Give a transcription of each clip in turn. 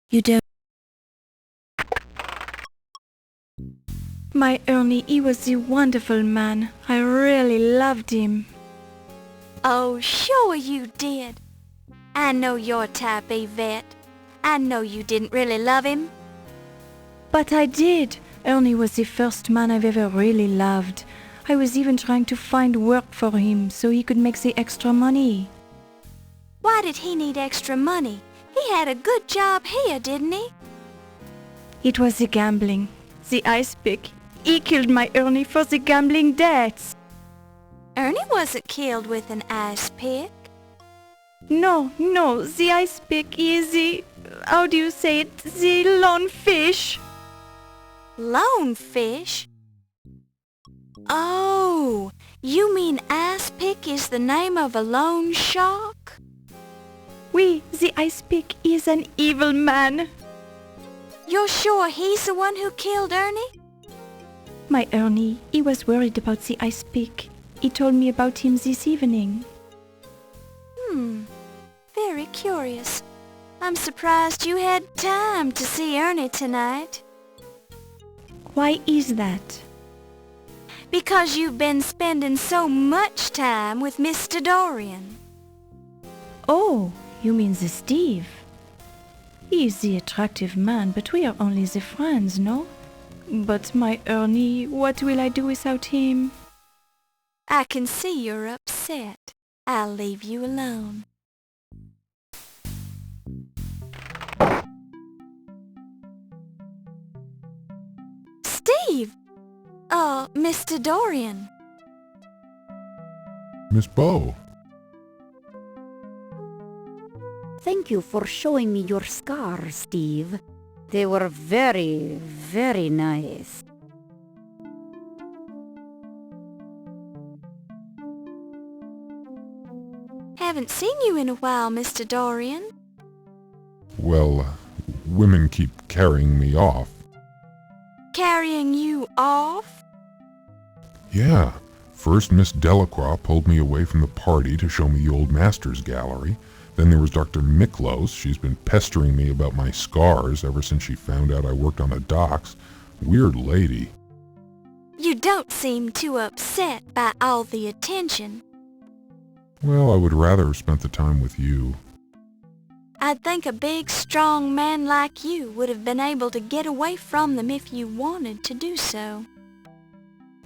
You don't. My Ernie, he was a wonderful man. I really loved him. Oh, sure you did. I know your type, Ep8. I know you didn't really love him. But I did. Ernie was the first man I've ever really loved. I was even trying to find work for him so he could make the extra money. Why did he need extra money? He had a good job here, didn't he? It was the gambling. The ice pick. He killed my Ernie for the gambling debts. Ernie wasn't killed with an ice pick. No, the ice pick is the... how do you say it? The lone fish. Lone fish? Oh, you mean ice pick is the name of a loan shark? Oui, the ice pick is an evil man. You're sure he's the one who killed Ernie? My Ernie, he was worried about the ice pick. He told me about him this evening. Very curious. I'm surprised you had time to see Ernie tonight. Why is that? Because you've been spending so much time with Mr. Dorian. Oh, you mean the Steve? He is the attractive man, but we are only the friends, no? But my Ernie, what will I do without him? I can see you're upset. I'll leave you alone. Steve! Mr. Dorian. Miss Bow. Thank you for showing me your scars, Steve. They were very, very nice. Haven't seen you in a while, Mr. Dorian. Well, women keep carrying me off. Carrying you off? Yeah. First, Miss Delacroix pulled me away from the party to show me the old master's gallery. Then there was Dr. Miklos. She's been pestering me about my scars ever since she found out I worked on the docks. Weird lady. You don't seem too upset by all the attention. Well, I would rather have spent the time with you. I'd think a big, strong man like you would have been able to get away from them if you wanted to do so.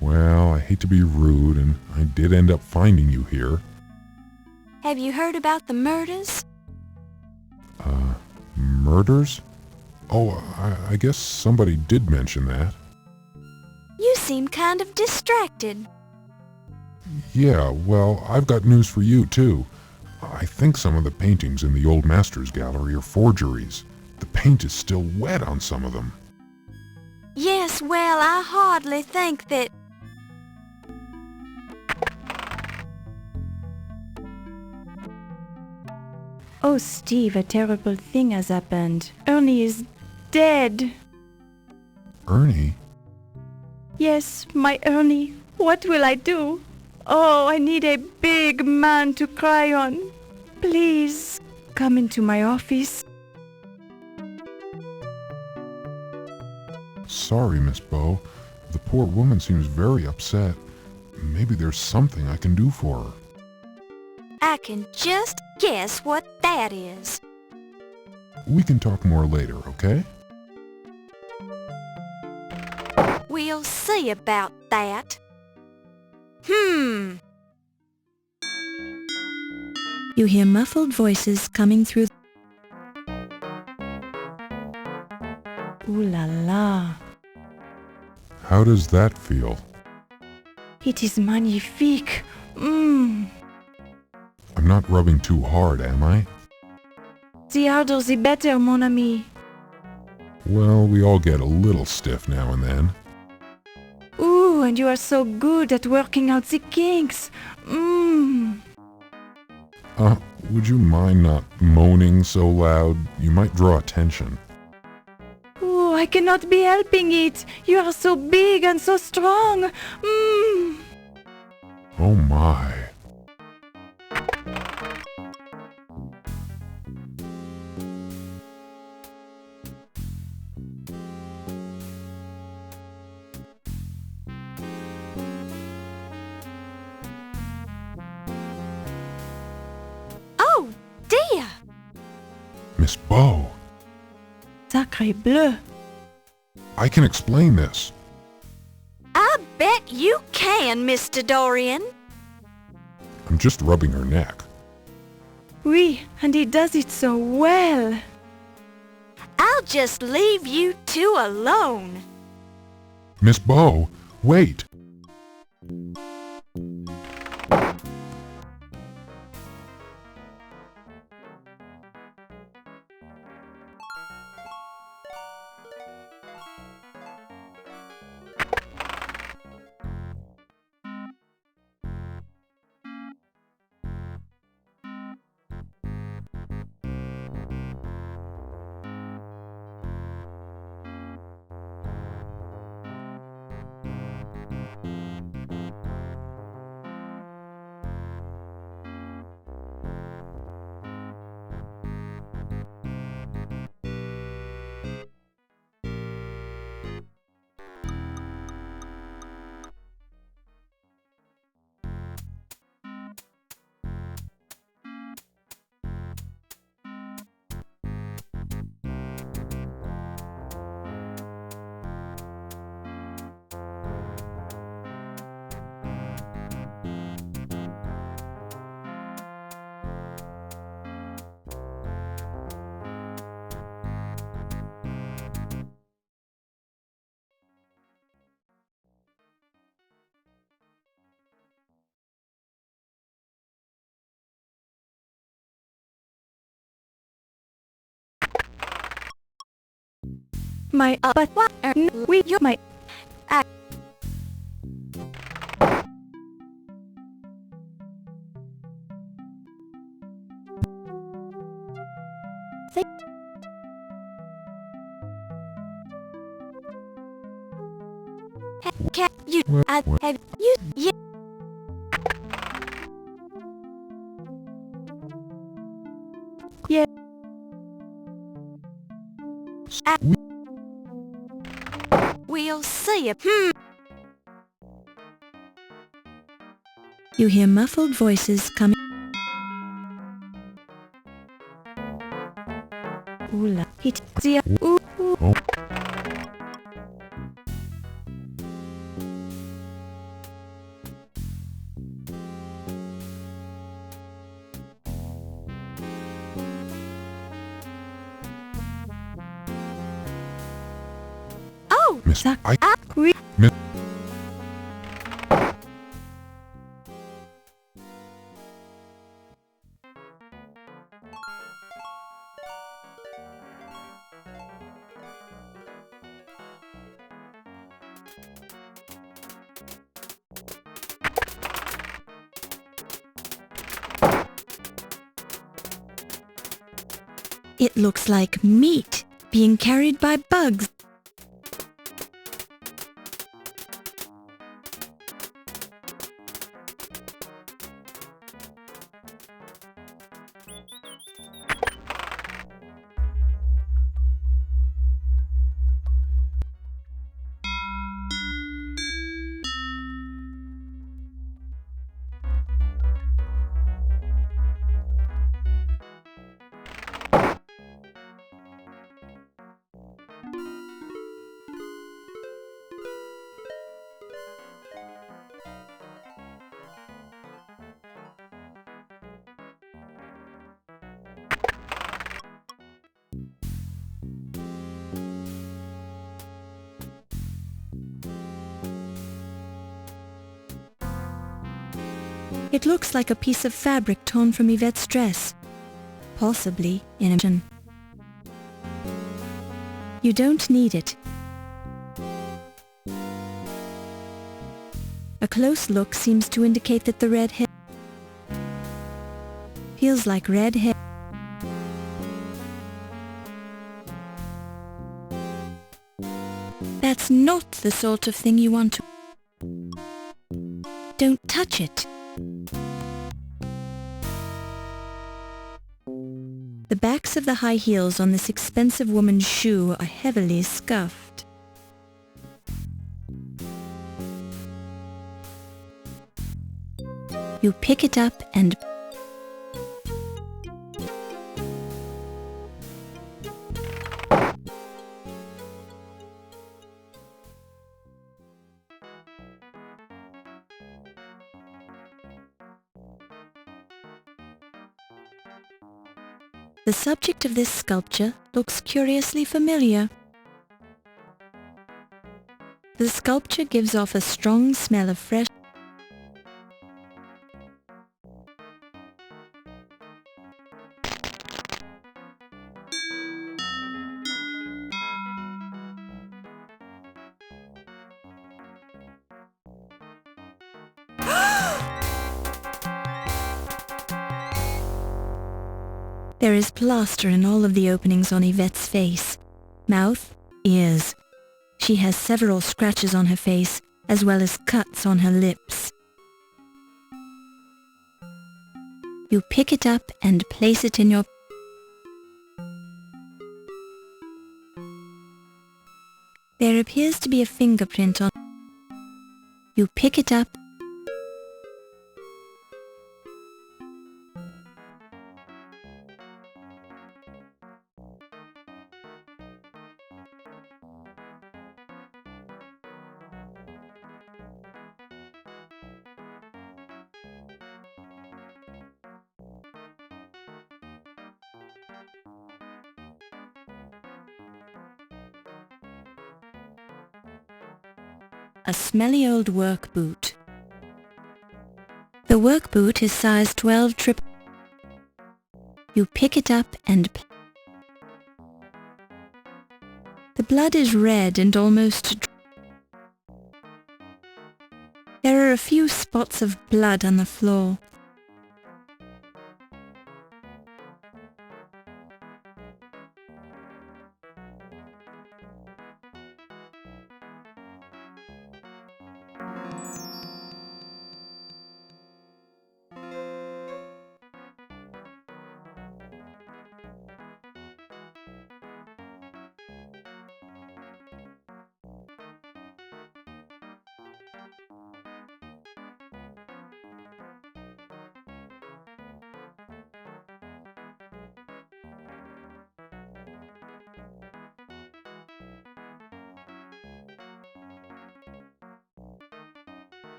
Well, I hate to be rude, and I did end up finding you here. Have you heard about the murders? Murders? Oh, I guess somebody did mention that. You seem kind of distracted. Yeah, well, I've got news for you, too. I think some of the paintings in the old master's gallery are forgeries. The paint is still wet on some of them. Yes, well, I hardly think that... Oh, Steve, a terrible thing has happened. Ernie is dead. Ernie? Yes, my Ernie. What will I do? Oh, I need a big man to cry on. Please, come into my office. Sorry, Miss Bow. The poor woman seems very upset. Maybe there's something I can do for her. I can just guess what that is. We can talk more later, okay? We'll see about that. You hear muffled voices coming through. Ooh la la. How does that feel? It is magnifique. Mmm. I'm not rubbing too hard, am I? The harder the better, mon ami. Well, we all get a little stiff now and then. Ooh, and you are so good at working out the kinks. Mmm. Would you mind not moaning so loud? You might draw attention. Ooh, I cannot be helping it. You are so big and so strong. Mmm. Oh my. Miss Bow, Sacre bleu! I can explain this. I bet you can, Mr. Dorian. I'm just rubbing her neck. Oui, and he does it so well. I'll just leave you two alone. Miss Bow, wait! My, but, we, my, Can you, I have you, yeah. Yeah. We'll see. You hear muffled voices coming. Oula, hit, the, ooh, ooh. Oh, Miss, We, Miss, It looks like meat being carried by bugs. It looks like a piece of fabric torn from Yvette's dress, possibly in a... You don't need it. A close look seems to indicate that the red hair feels like red hair. That's not the sort of thing you want to... Don't touch it. The backs of the high heels on this expensive woman's shoe are heavily scuffed. You pick it up and... The subject of this sculpture looks curiously familiar. The sculpture gives off a strong smell of fresh. There is plaster in all of the openings on Yvette's face. Mouth, ears. She has several scratches on her face, as well as cuts on her lips. You pick it up and place it in your... There appears to be a fingerprint on... You pick it up. A smelly old work boot. The work boot is size 12 triple. You pick it up and... The blood is red and almost... There are a few spots of blood on the floor.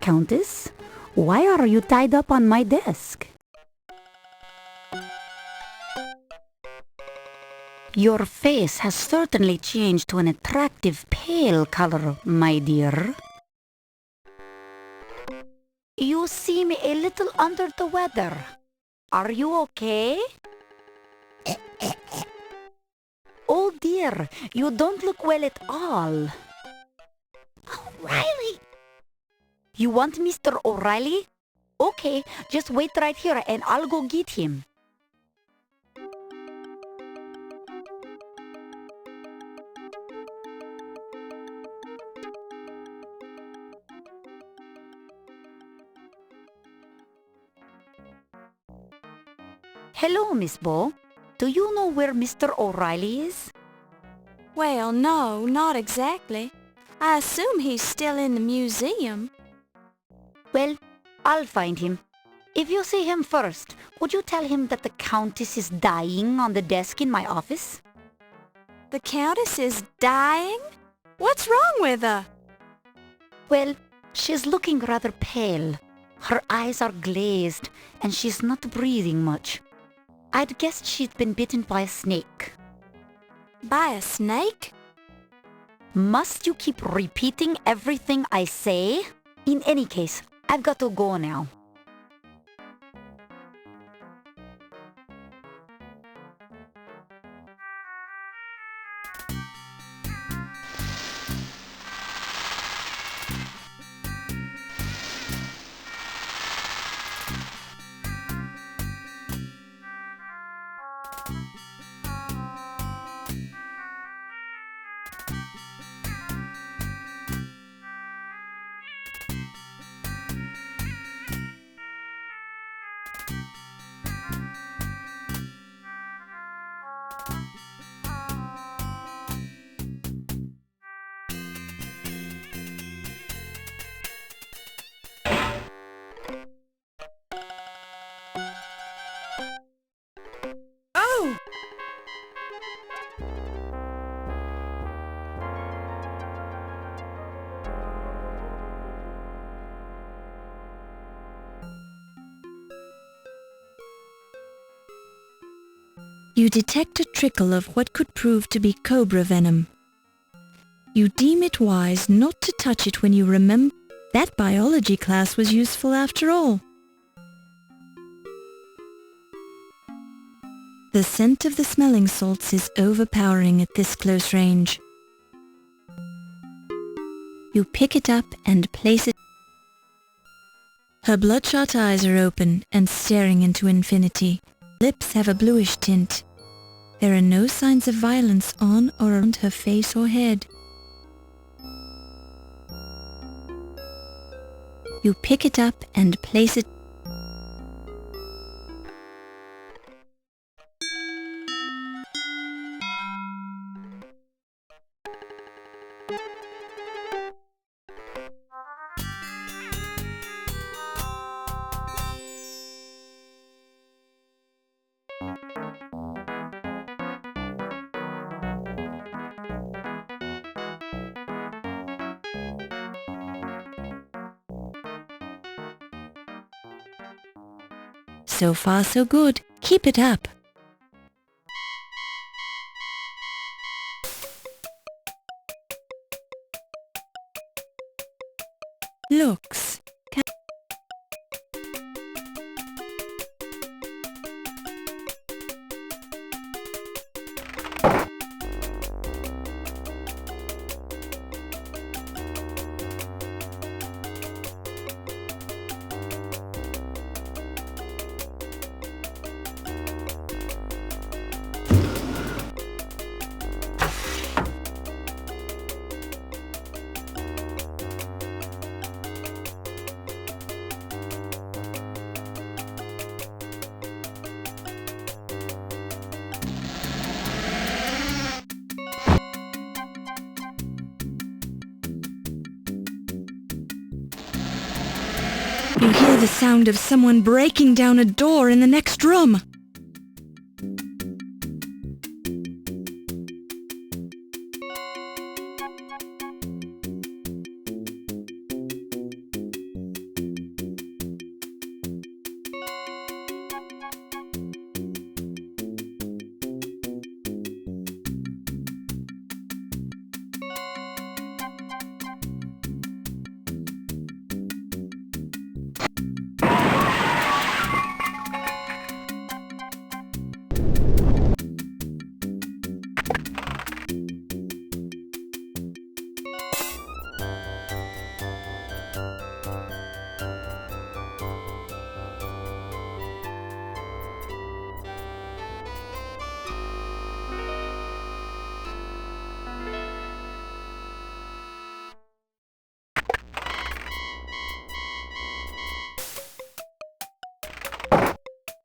Countess, why are you tied up on my desk? Your face has certainly changed to an attractive pale color, my dear. You seem a little under the weather. Are you okay? Oh dear, you don't look well at all. O'Reilly! You want Mr. O'Reilly? Okay, just wait right here and I'll go get him. Hello, Miss Bo. Do you know where Mr. O'Reilly is? Well, no, not exactly. I assume he's still in the museum. Well, I'll find him. If you see him first, would you tell him that the Countess is dying on the desk in my office? The Countess is dying? What's wrong with her? Well, she's looking rather pale. Her eyes are glazed, and she's not breathing much. I'd guessed she'd been bitten by a snake. By a snake? Must you keep repeating everything I say? In any case, I've got to go now. You detect a trickle of what could prove to be cobra venom. You deem it wise not to touch it when you remember that biology class was useful after all. The scent of the smelling salts is overpowering at this close range. You pick it up and place it. Her bloodshot eyes are open and staring into infinity. Lips have a bluish tint. There are no signs of violence on or around her face or head. You pick it up and place it. So far so good. Keep it up. Looks. You hear the sound of someone breaking down a door in the next room.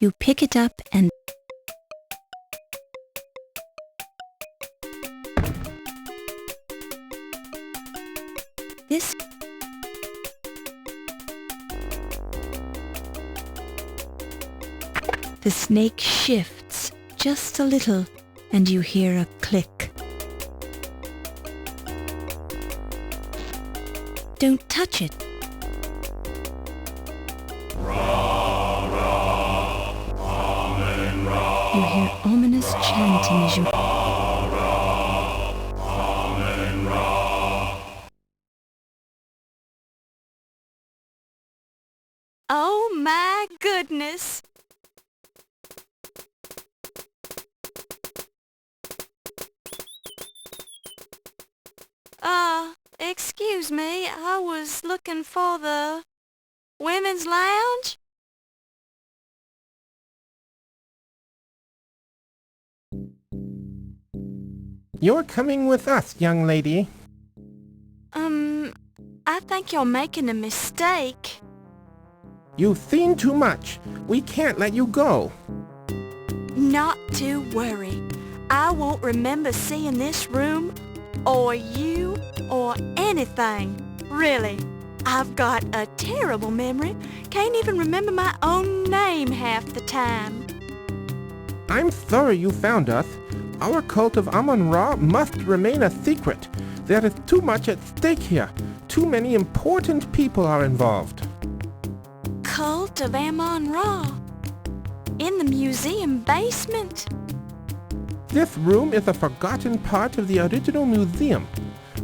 You pick it up and this the snake shifts just a little and you hear a click. Don't touch it. You hear ominous chanting as you... Oh my goodness! Excuse me, I was looking for the women's lounge? You're coming with us, young lady. I think you're making a mistake. You've seen too much. We can't let you go. Not to worry. I won't remember seeing this room, or you, or anything. Really. I've got a terrible memory. Can't even remember my own name half the time. I'm sorry you found us. Our cult of Amon Ra must remain a secret. There is too much at stake here. Too many important people are involved. Cult of Amon Ra? In the museum basement? This room is a forgotten part of the original museum.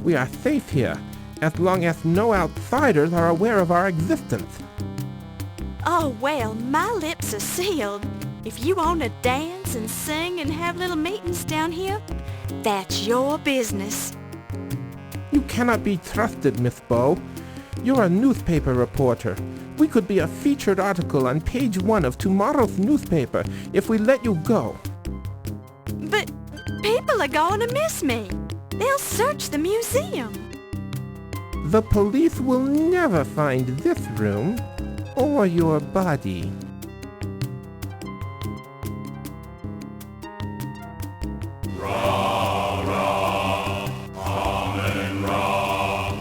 We are safe here, as long as no outsiders are aware of our existence. Oh, well, my lips are sealed. If you want to dance and sing and have little meetings down here, that's your business. You cannot be trusted, Miss Bow. You're a newspaper reporter. We could be a featured article on page 1 of tomorrow's newspaper if we let you go. But people are going to miss me. They'll search the museum. The police will never find this room or your body.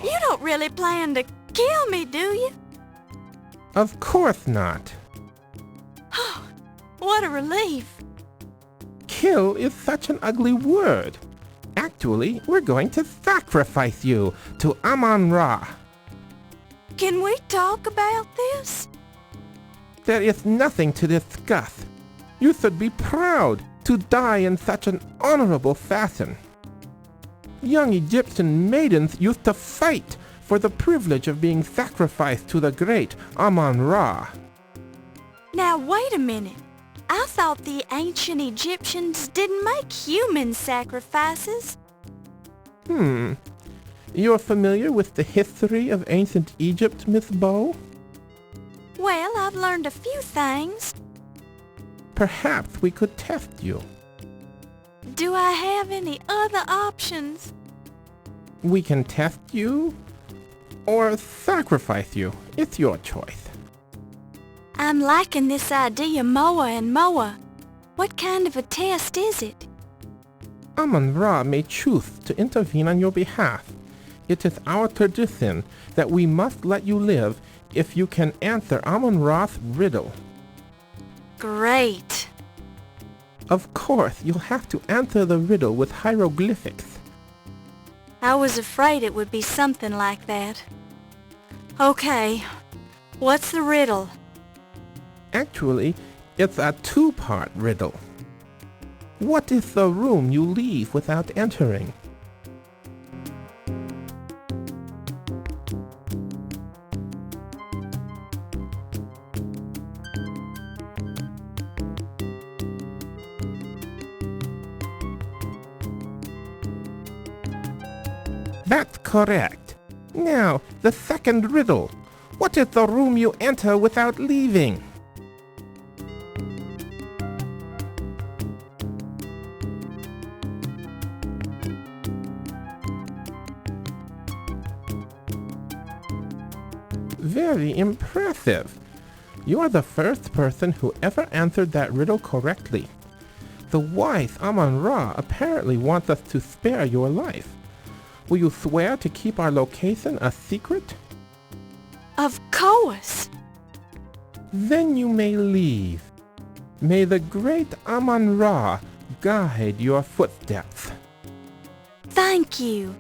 You don't really plan to kill me, do you? Of course not. What a relief. Kill is such an ugly word. Actually, we're going to sacrifice you to Amon Ra. Can we talk about this? There is nothing to discuss. You should be proud to die in such an honorable fashion. Young Egyptian maidens used to fight for the privilege of being sacrificed to the great Amon Ra. Now, wait a minute. I thought the ancient Egyptians didn't make human sacrifices. You're familiar with the history of ancient Egypt, Miss Bow? Well, I've learned a few things. Perhaps we could test you. Do I have any other options? We can test you or sacrifice you. It's your choice. I'm liking this idea more and more. What kind of a test is it? Amon Ra may choose to intervene on your behalf. It is our tradition that we must let you live if you can answer Amon Ra's riddle. Great. Of course, you'll have to answer the riddle with hieroglyphics. I was afraid it would be something like that. Okay, what's the riddle? Actually, it's a two-part riddle. What is the room you leave without entering? That's correct. Now, the second riddle. What is the room you enter without leaving? Very impressive. You are the first person who ever answered that riddle correctly. The wise Amon Ra apparently wants us to spare your life. Will you swear to keep our location a secret? Of course. Then you may leave. May the great Amon Ra guide your footsteps. Thank you.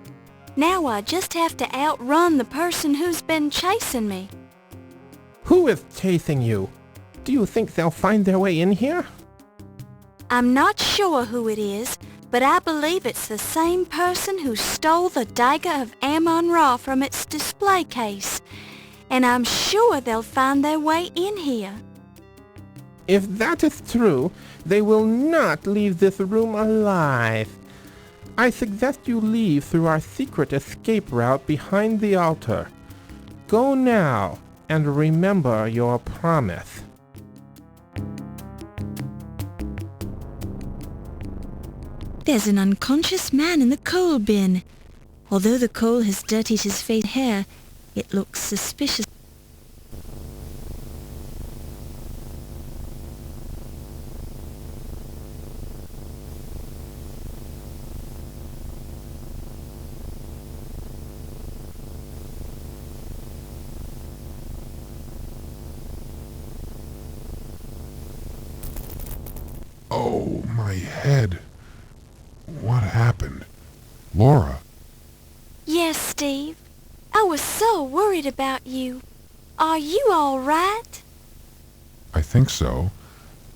Now I just have to outrun the person who's been chasing me. Who is chasing you? Do you think they'll find their way in here? I'm not sure who it is, but I believe it's the same person who stole the Dagger of Amon Ra from its display case. And I'm sure they'll find their way in here. If that is true, they will not leave this room alive. I suggest you leave through our secret escape route behind the altar. Go now, and remember your promise. There's an unconscious man in the coal bin. Although the coal has dirtied his face and hair, it looks suspicious. Oh, my head. What happened? Laura? Yes, Steve. I was so worried about you. Are you all right? I think so.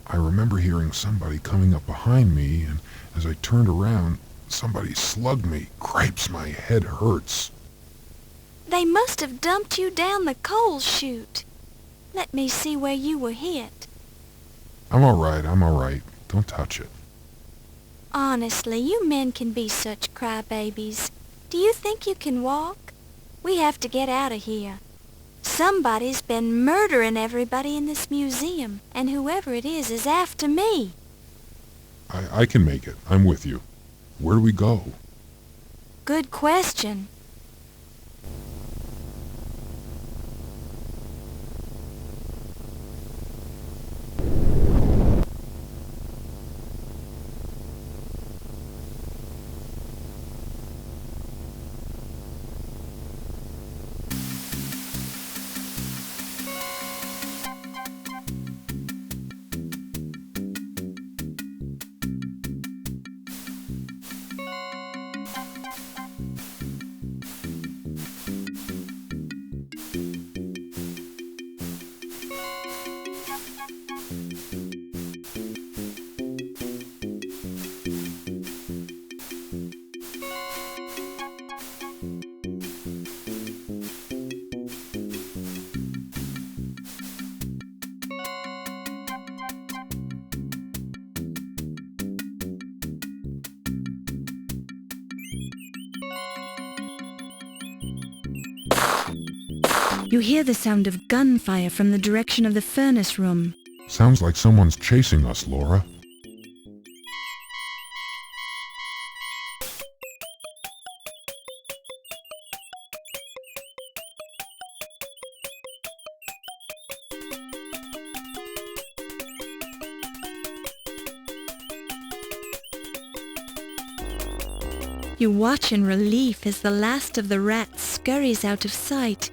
I remember hearing somebody coming up behind me, and as I turned around, somebody slugged me. Cripes, my head hurts. They must have dumped you down the coal chute. Let me see where you were hit. I'm all right. Don't touch it. Honestly, you men can be such crybabies. Do you think you can walk? We have to get out of here. Somebody's been murdering everybody in this museum, and whoever it is after me. I can make it. I'm with you. Where do we go? Good question. You hear the sound of gunfire from the direction of the furnace room. Sounds like someone's chasing us, Laura. You watch in relief as the last of the rats scurries out of sight.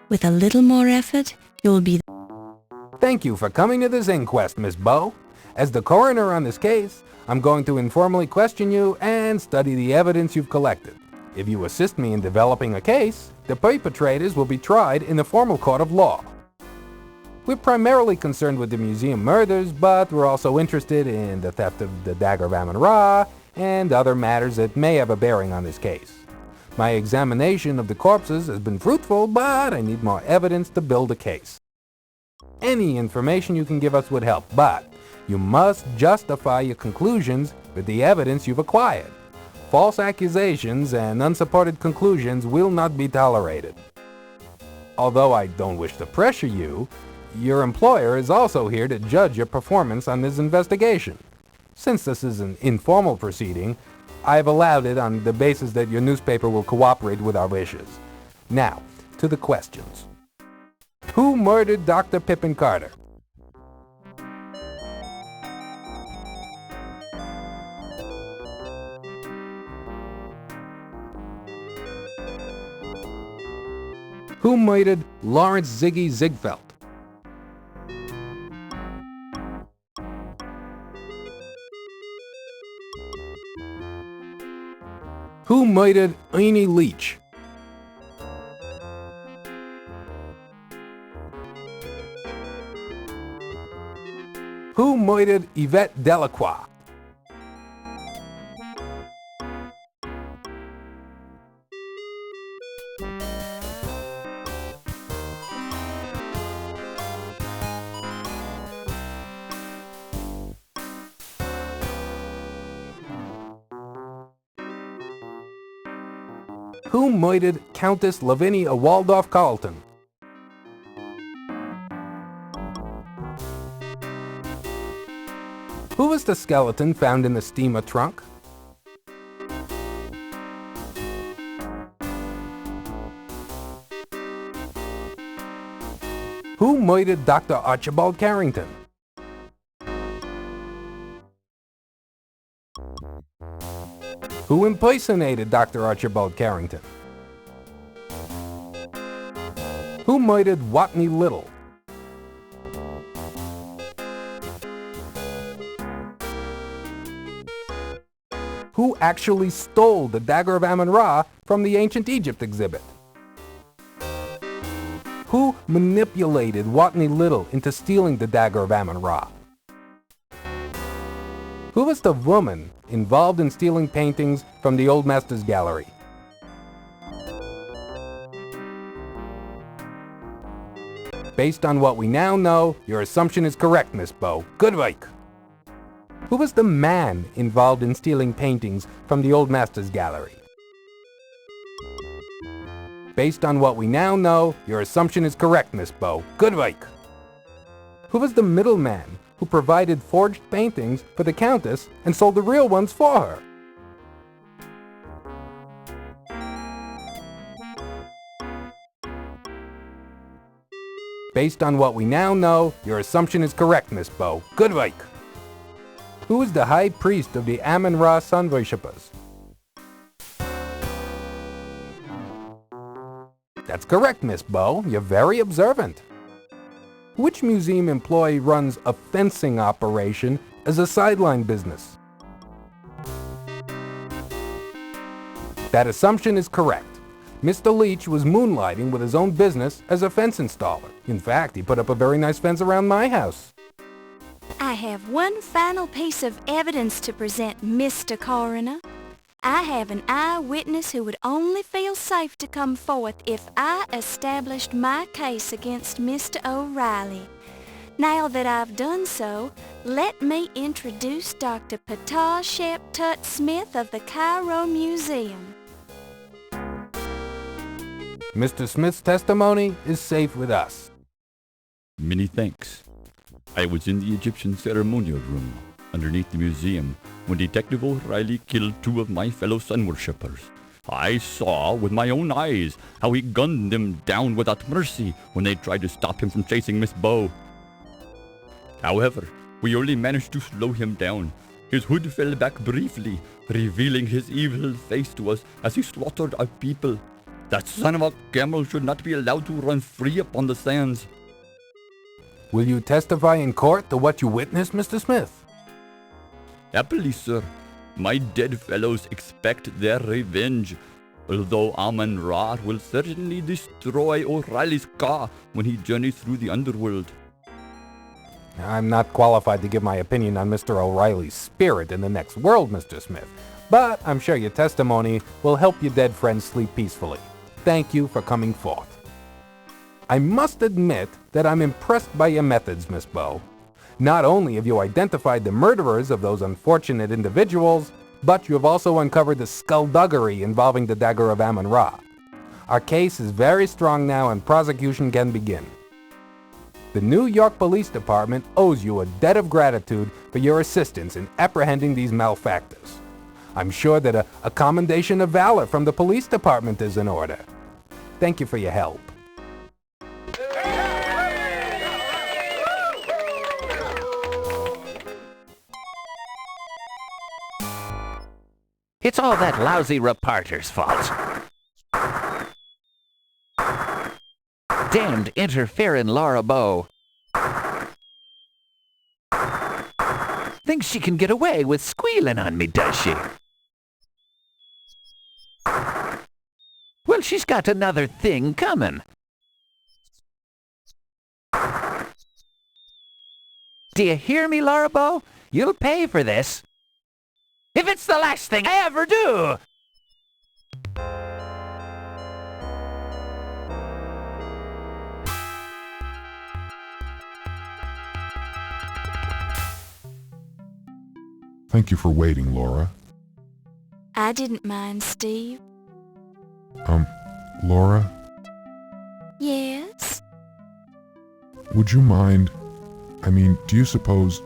With a little more effort, you'll be... Thank you for coming to this inquest, Miss Bow. As the coroner on this case, I'm going to informally question you and study the evidence you've collected. If you assist me in developing a case, the perpetrators will be tried in the formal court of law. We're primarily concerned with the museum murders, but we're also interested in the theft of the Dagger of Amon Ra and other matters that may have a bearing on this case. My examination of the corpses has been fruitful, but I need more evidence to build a case. Any information you can give us would help, but you must justify your conclusions with the evidence you've acquired. False accusations and unsupported conclusions will not be tolerated. Although I don't wish to pressure you, your employer is also here to judge your performance on this investigation. Since this is an informal proceeding, I've allowed it on the basis that your newspaper will cooperate with our wishes. Now, to the questions. Who murdered Dr. Pippin Carter? Who murdered Lawrence Ziggy Ziegfeld? Who murdered Ernie Leach? Who murdered Yvette Delacroix? Who murdered Countess Lavinia Waldorf-Carleton? Who was the skeleton found in the steamer trunk? Who murdered Dr. Archibald Carrington? Who impersonated Dr. Archibald Carrington? Who murdered Watney Little? Who actually stole the Dagger of Amon Ra from the Ancient Egypt exhibit? Who manipulated Watney Little into stealing the Dagger of Amon Ra? Who was the woman involved in stealing paintings from the Old Masters Gallery? Based on what we now know, your assumption is correct, Miss Bow. Good work. Who was the man involved in stealing paintings from the Old Masters Gallery? Based on what we now know, your assumption is correct, Miss Bow. Good work. Who was the middleman who provided forged paintings for the Countess and sold the real ones for her? Based on what we now know, your assumption is correct, Miss Bow. Good work. Who is the high priest of the Amon Ra sun worshippers? That's correct, Miss Bow. You're very observant. Which museum employee runs a fencing operation as a sideline business? That assumption is correct. Mr. Leach was moonlighting with his own business as a fence installer. In fact, he put up a very nice fence around my house. I have one final piece of evidence to present, Mr. Coroner. I have an eyewitness who would only feel safe to come forth if I established my case against Mr. O'Reilly. Now that I've done so, let me introduce Dr. Petah Shep Tut Smith of the Cairo Museum. Mr. Smith's testimony is safe with us. Many thanks. I was in the Egyptian ceremonial room underneath the museum when Detective O'Reilly killed 2 of my fellow sun worshippers. I saw with my own eyes how he gunned them down without mercy when they tried to stop him from chasing Miss Bow. However, we only managed to slow him down. His hood fell back briefly, revealing his evil face to us as he slaughtered our people. That son of a camel should not be allowed to run free upon the sands. Will you testify in court to what you witnessed, Mr. Smith? Happily, sir. My dead fellows expect their revenge, although Amon Ra will certainly destroy O'Reilly's car when he journeys through the underworld. I'm not qualified to give my opinion on Mr. O'Reilly's spirit in the next world, Mr. Smith, but I'm sure your testimony will help your dead friends sleep peacefully. Thank you for coming forth. I must admit that I'm impressed by your methods, Miss Bow. Not only have you identified the murderers of those unfortunate individuals, but you have also uncovered the skullduggery involving the Dagger of Amon Ra. Our case is very strong now and prosecution can begin. The New York Police Department owes you a debt of gratitude for your assistance in apprehending these malefactors. I'm sure that a commendation of valor from the police department is in order. Thank you for your help. It's all that lousy reporter's fault. Damned interfering Laura Bow. Thinks she can get away with squealing on me, does she? Well, she's got another thing coming. Do you hear me, Laura Bow? You'll pay for this. If it's the last thing I ever do! Thank you for waiting, Laura. I didn't mind, Steve. Laura, Yes? would you mind... do you suppose...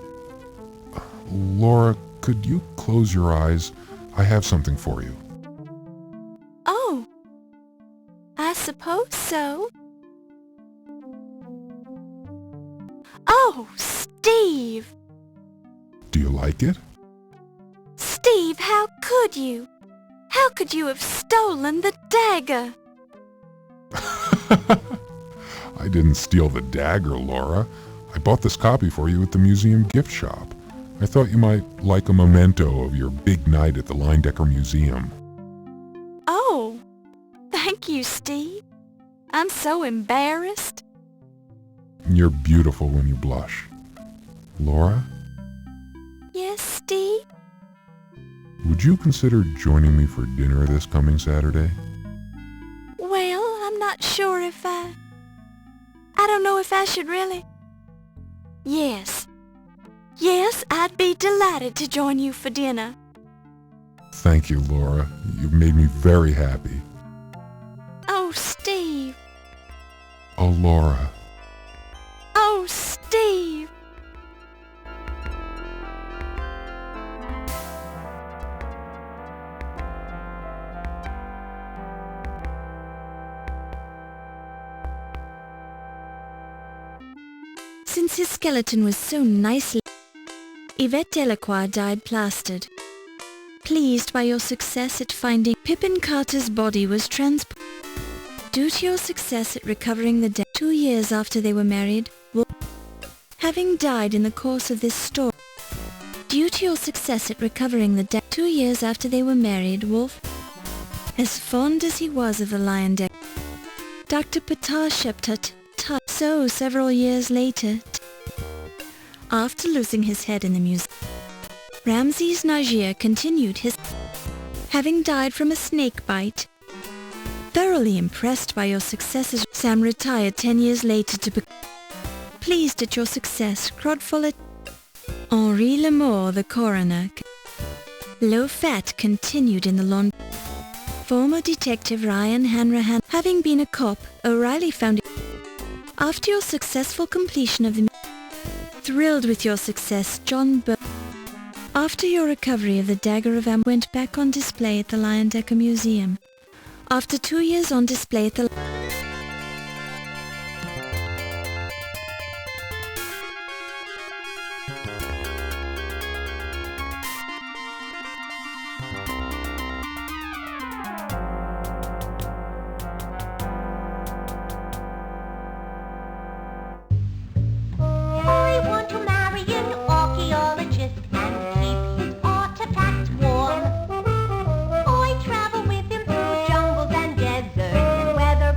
Laura, could you close your eyes? I have something for you. Oh, I suppose so. Oh, Steve! Do you like it? Steve, how could you? How could you have stolen the dagger? I didn't steal the dagger, Laura. I bought this copy for you at the museum gift shop. I thought you might like a memento of your big night at the Leyendecker Museum. Oh, thank you, Steve. I'm so embarrassed. You're beautiful when you blush. Laura, Yes, Steve? would you consider joining me for dinner this coming Saturday? Well, I'm not sure if I don't know if I should really. Yes. Yes, I'd be delighted to join you for dinner. Thank you, Laura. You've made me very happy. Oh, Steve. Oh, Laura. Oh, Steve. Since his skeleton was so nicely... Yvette Delacroix died plastered. Pleased by your success at finding Pippin Carter's body was transported. Due to your success at recovering the dead 2 years after they were married, having died in the course of this story. Due to your success at recovering the dead 2 years after they were married, Wolf, as fond as he was of the Leyendecker, Dr. Patar Sheptut, so several years later, after losing his head in the museum, Ramses Najir continued his, having died from a snake bite. Thoroughly impressed by your successes, Sam retired 10 years later to pleased at your success, Crodfollett, Henri Lamour, the coroner. Low fat continued in the lawn. Former detective Ryan Hanrahan, having been a cop, O'Reilly found it. After your successful completion of the thrilled with your success, John after your recovery of the Dagger of Amon went back on display at the Leyendecker Museum. After 2 years on display at the I want to marry an archaeologist and keep his artifacts warm. I travel with him through jungles and deserts and weather